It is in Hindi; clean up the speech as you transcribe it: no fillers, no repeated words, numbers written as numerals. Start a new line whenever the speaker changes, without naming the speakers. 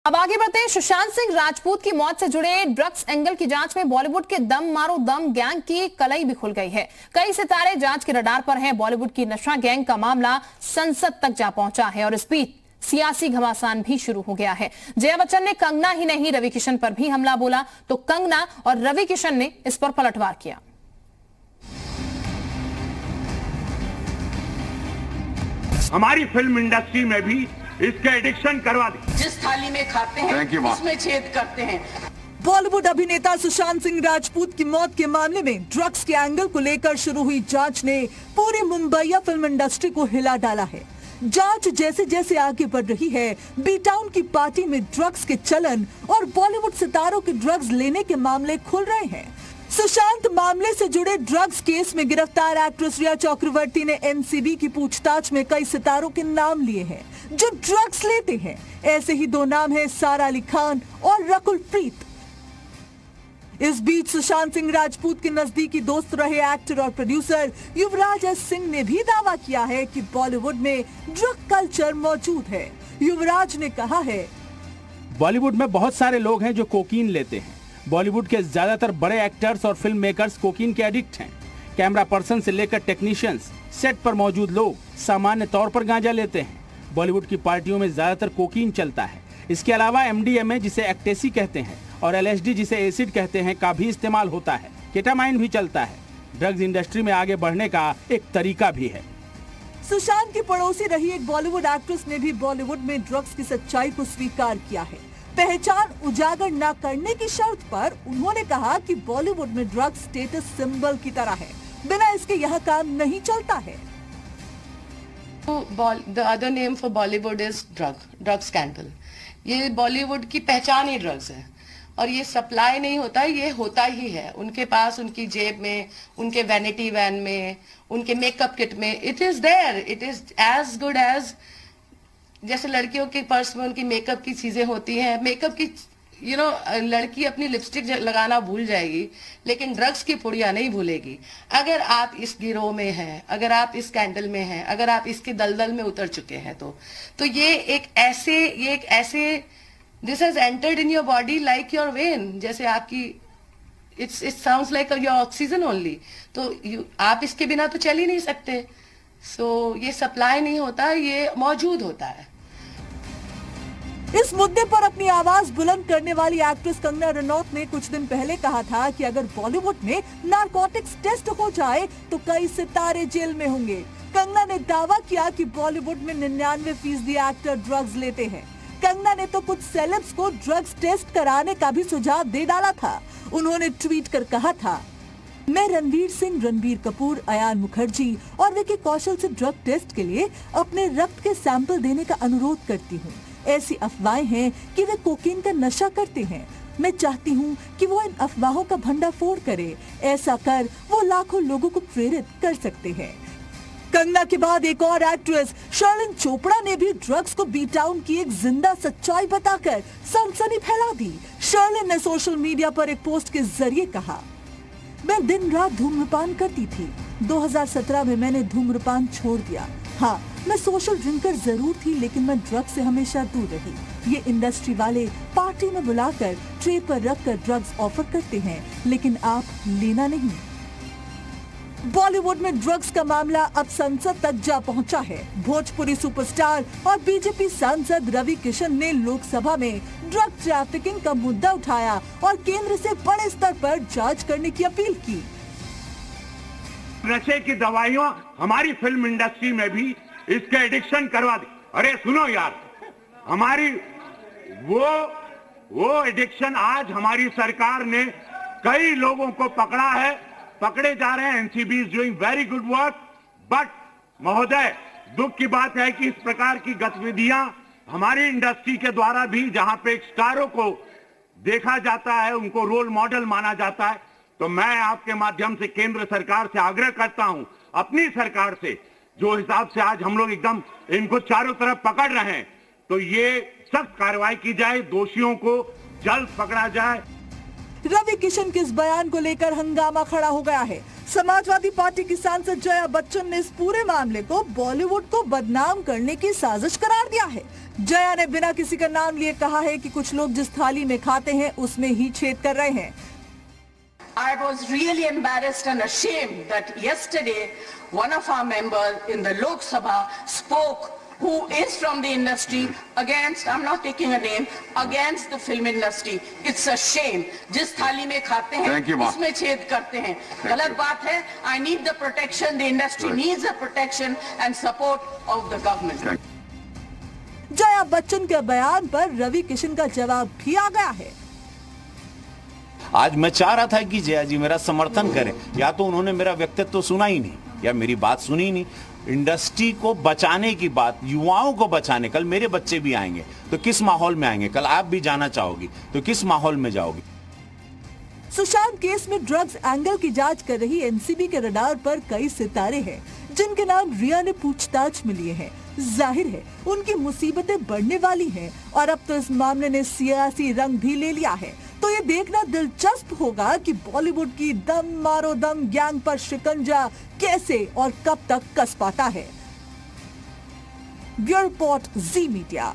अब आगे बढ़ते हैं। सुशांत सिंह राजपूत की मौत से जुड़े ड्रग्स एंगल की जांच में बॉलीवुड के दम मारो दम गैंग की कलई भी खुल गई है। कई सितारे जांच के रडार पर हैं। बॉलीवुड की नशा गैंग का मामला संसद तक जा पहुंचा है और इस बीच सियासी घमासान भी शुरू हो गया है। जया बच्चन ने कंगना ही नहीं रवि किशन पर भी हमला बोला तो कंगना और रवि किशन ने इस पर पलटवार किया।
हमारी फिल्म इंडस्ट्री में भी इसके एडिक्शन करवा दी।
जिस थाली में खाते हैं उसमें छेद करते हैं।
बॉलीवुड अभिनेता सुशांत सिंह राजपूत की मौत के मामले में ड्रग्स के एंगल को लेकर शुरू हुई जांच ने पूरी मुंबईया फिल्म इंडस्ट्री को हिला डाला है। जांच जैसे जैसे आगे बढ़ रही है, बी टाउन की पार्टी में ड्रग्स के चलन और बॉलीवुड सितारों के ड्रग्स लेने के मामले खुल रहे हैं। सुशांत मामले से जुड़े ड्रग्स केस में गिरफ्तार एक्ट्रेस रिया चक्रवर्ती ने एनसीबी की पूछताछ में कई सितारों के नाम लिए हैं जो ड्रग्स लेते हैं। ऐसे ही दो नाम हैं सारा अली खान और रकुल प्रीत। इस बीच सुशांत सिंह राजपूत के नजदीकी दोस्त रहे एक्टर और प्रोड्यूसर युवराज एस सिंह ने भी दावा किया है कि बॉलीवुड में ड्रग कल्चर मौजूद है। युवराज ने कहा है,
बॉलीवुड में बहुत सारे लोग हैं जो कोकीन लेते हैं। बॉलीवुड के ज्यादातर बड़े एक्टर्स और फिल्म मेकर्स कोकीन के एडिक्ट हैं। कैमरा पर्सन से लेकर टेक्नीशियंस, सेट पर मौजूद लोग सामान्य तौर पर गांजा लेते हैं। बॉलीवुड की पार्टियों में ज्यादातर कोकीन चलता है। इसके अलावा एमडीएमए जिसे एक्टेसी कहते हैं और एलएसडी जिसे एसिड कहते हैं का भी इस्तेमाल होता है। केटामाइन भी चलता है। ड्रग्स इंडस्ट्री में आगे बढ़ने का एक तरीका भी है।
सुशांत की पड़ोसी रही एक बॉलीवुड एक्ट्रेस ने भी बॉलीवुड में ड्रग्स की सच्चाई को स्वीकार किया है। पहचान उजागर न करने की शर्त पर उन्होंने कहा कि बॉलीवुड में ड्रग्स स्टेटस सिंबल की तरह है, बिना इसके यहाँ काम नहीं चलता है।
The other name for Bollywood is drug scandal. ये बॉलीवुड की पहचान ही ड्रग्स है और ये सप्लाई नहीं होता, ये होता ही है उनके पास, उनकी जेब में, उनके वैनिटी वैन में, उनके मेकअप किट में। It is there, it is as good as जैसे लड़कियों के पर्स में उनकी मेकअप की चीजें होती हैं। मेकअप की लड़की अपनी लिपस्टिक लगाना भूल जाएगी लेकिन ड्रग्स की पुड़िया नहीं भूलेगी। अगर आप इस गिरोह में हैं, अगर आप इस स्कैंडल में हैं, अगर आप इसके दलदल में उतर चुके हैं तो ये एक ऐसे this has entered in your body like your when, जैसे आपकी it sounds like your oxygen only. तो आप इसके बिना तो चल ही नहीं सकते। सो ये सप्लाई नहीं होता, ये मौजूद होता है।
इस मुद्दे पर अपनी आवाज बुलंद करने वाली एक्ट्रेस कंगना रनौत ने कुछ दिन पहले कहा था कि अगर बॉलीवुड में नारकोटिक्स टेस्ट हो जाए तो कई सितारे जेल में होंगे। कंगना ने दावा किया कि बॉलीवुड में 99% एक्टर ड्रग्स लेते हैं। कंगना ने तो कुछ सेलेब्स को ड्रग्स टेस्ट कराने का भी सुझाव दे डाला था। उन्होंने ट्वीट कर कहा था, मैं रणवीर सिंह, रणबीर कपूर, अयान मुखर्जी और विकी कौशल से ड्रग टेस्ट के लिए अपने रक्त के सैंपल देने का अनुरोध करती हूँ। ऐसी अफवाहें हैं कि वे कोकीन का नशा करते हैं। मैं चाहती हूँ कि वो इन अफवाहों का भंडाफोड़ करे। ऐसा कर वो लाखों लोगों को प्रेरित कर सकते हैं। कंगना के बाद एक और एक्ट्रेस शर्लिन चोपड़ा ने भी ड्रग्स को बी टाउन की एक जिंदा सच्चाई बताकर सनसनी फैला दी। शर्लिन ने सोशल मीडिया पर एक पोस्ट के जरिए कहा, मैं दिन रात धूम्रपान करती थी। 2017 में मैंने धूम्रपान छोड़ दिया। हाँ, मैं सोशल ड्रिंकर जरूर थी लेकिन मैं ड्रग्स से हमेशा दूर रही। ये इंडस्ट्री वाले पार्टी में बुलाकर ट्रे पर रखकर ड्रग्स ऑफर करते हैं लेकिन आप लेना नहीं। बॉलीवुड में ड्रग्स का मामला अब संसद तक जा पहुंचा है। भोजपुरी सुपरस्टार और बीजेपी सांसद रवि किशन ने लोकसभा में ड्रग ट्रैफिकिंग का मुद्दा उठाया और केंद्र से बड़े स्तर पर जांच करने की अपील की।
नशे की दवाइयां हमारी फिल्म इंडस्ट्री में भी इसके एडिक्शन करवा दी। अरे सुनो यार, हमारी वो एडिक्शन आज हमारी सरकार ने कई लोगों को पकड़े जा रहे हैं। NCB is doing very good work. But महोदय, दुख की बात है कि इस प्रकार की गतिविधियां हमारी इंडस्ट्री के द्वारा भी, जहां पे स्टारों को देखा जाता है, उनको रोल मॉडल माना जाता है, तो मैं आपके माध्यम से केंद्र सरकार से आग्रह करता हूं, अपनी सरकार से, जो हिसाब से आज हम लोग एकदम इनको चारों तरफ पकड़ रहे हैं, तो ये सख्त कार्रवाई की जाए, दोषियों को जल्द पकड़ा जाए।
रवि किशन के इस बयान को लेकर हंगामा खड़ा हो गया है। समाजवादी पार्टी की सांसद जया बच्चन ने इस पूरे मामले को बॉलीवुड को बदनाम करने की साजिश करार दिया है। जया ने बिना किसी का नाम लिए कहा है कि कुछ लोग जिस थाली में खाते हैं उसमें ही छेद कर रहे हैं।
I was really embarrassed and ashamed that yesterday one of our members in the Lok Sabha spoke, who is from the industry, against, I'm not taking a name, against the film industry. It's a shame. जिस थाली में खाते हैं उसमें छेद करते हैं, गलत बात है। I need the protection, the industry needs the protection and support of the government.
Jaya Bachchan के बयान पर रवि किशन का जवाब भी आ गया है।
आज मैं चाह रहा था कि जया जी मेरा समर्थन करें, या तो उन्होंने मेरा व्यक्तित्व तो सुना ही नहीं या मेरी बात सुनी ही नहीं। इंडस्ट्री को बचाने की बात, युवाओं को बचाने, कल मेरे बच्चे भी आएंगे तो किस माहौल में आएंगे, कल आप भी जाना चाहोगी तो किस माहौल में जाओगी।
सुशांत केस में ड्रग्स एंगल की जांच कर रही एनसीबी के रडार पर कई सितारे हैं जिनके नाम रिया ने पूछताछ में लिए हैं। जाहिर है उनकी मुसीबतें बढ़ने वाली हैं और अब तो इस मामले ने सियासी रंग भी ले लिया है। तो ये देखना दिलचस्प होगा कि बॉलीवुड की दम मारो दम गैंग पर शिकंजा कैसे और कब तक कस पाता है। ब्यूरो रिपोर्ट, जी मीडिया।